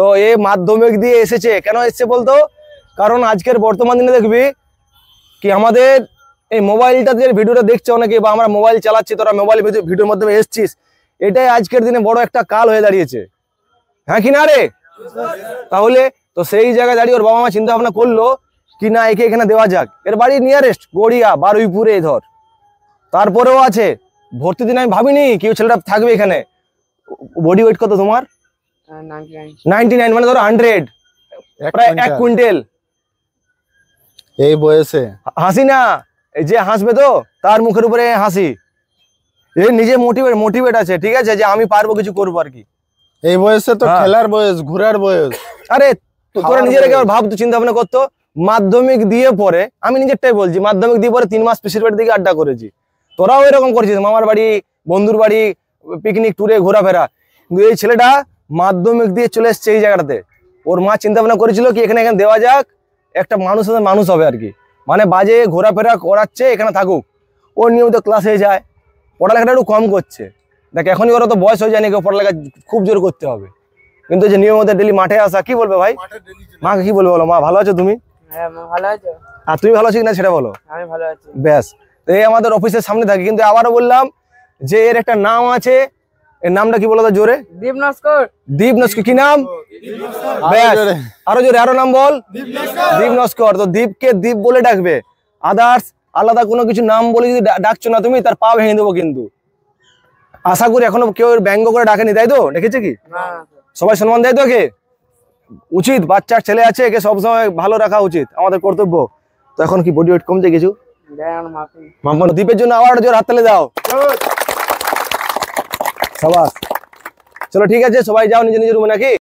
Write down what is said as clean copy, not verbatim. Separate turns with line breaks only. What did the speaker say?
তো এ মাধ্যমিক দিয়ে এসেছে, কেন এসেছে বলতো? কারণ আজকের বর্তমান দিনে দেখবি কি আমাদের এই মোবাইলটা যে ভিডিওটা দেখছে অনেকে, বা আমরা মোবাইল চালাচ্ছি, তোরা মোবাইল ভিডিওর মাধ্যমে এসছিস, এটাই আজকের দিনে বড় একটা কাল হয়ে দাঁড়িয়েছে, হ্যাঁ কি না রে? তাহলে তো সেই জায়গায় দাঁড়িয়ে ওর বাবা মা চিন্তা ভাবনা করলো কি না একে এখানে দেওয়া যাক। এর বাড়ি নিয়ারেস্ট গড়িয়া বারুইপুরে ধর, তারপরেও আছে। ভর্তি দিন আমি ভাবিনি কেউ ছেলেটা থাকবে এখানে। বডি ওয়েট কত তোমার? 99, মানে ধরো 100, প্রায় 1 কুইন্টাল।
এই বয়সে
হাসি না, এই যে হাসবে তো তার মুখের উপরে হাসি, এই নিজে মোটিভেট আছে, ঠিক আছে, যে আমি পারবো, কিছু করবো আর কি।
এই বয়সে তো খেলার বয়স, ঘোরার বয়স।
আরে তোরা নিজের ভাবতো, চিন্তা ভাবনা করতো। মাধ্যমিক দিয়ে পরে, আমি নিজেরটাই বলছি, মাধ্যমিক দিয়ে পরে 3 মাস পিসির বাড়ির দিকে আড্ডা করেছি। তোরাও এরকম করছিস, মামার বাড়ি, বন্ধুর বাড়ি, পিকনিক ট্যুরে ঘোরাফেরা। কিন্তু এই ছেলেটা মাধ্যমিক দিয়ে চলে এসছে এই জায়গাটাতে। ওর মা চিন্তা ভাবনা করেছিল কি এখানে দেওয়া যাক, একটা মানুষের সাথে মানুষ হবে আর কি, মানে বাজে ঘোরাফেরা করাচ্ছে, এখানে থাকুক। ও নিয়মিত ক্লাসে যায়, পড়ালেখাটা একটু কম করছে। দেখ এখনই ওরা তো বয়স হয়ে যায়নি পড়ালেখা খুব জোর করতে হবে, কিন্তু যে নিয়মিত ডেলি মাঠে আসা, কি বলবে ভাই? মাকে কি বলবে বলো? মা ভালো আছো তুমি?
হ্যাঁ ভালো আছো।
আর তুমি ভালো আছো কিনা সেটা বলো।
আমি ভালো আছি।
ব্যাস, এই আমাদের অফিসের সামনে থাকি। কিন্তু আবারও বললাম যে এর একটা নাম আছে, এর নামটা কি বলো তো জোরে?
দীপ নস্কর।
দীপ নস্কর। কি নাম? ব্যাস, আরো জোরে, আরো নাম বল। দীপ নস্কর। তো দীপকে দীপ বলে ডাকবে, আদার্স আলাদা কোনো কিছু নাম বলে যদি ডাকছো না তুমি, তার পা ভেঙে দেবো কিন্তু। আশা করি এখনো কেউ ব্যঙ্গ করে ডাকেনি, তাই তো? দেখেছে কি সবাই সম্মান দেয় তো একে? উচিত, বাচ্চার ছেলে আছে, একে সবসময় ভালো রাখা উচিত, আমাদের কর্তব্য। তো এখন কি বডি ওয়েট কমছে কিছু? দীপের জন্য আবার জোর হাততালি দাও। সাবাস। চলো ঠিক আছে, সবাই যাও নিজের নিজের রুমে নাকি।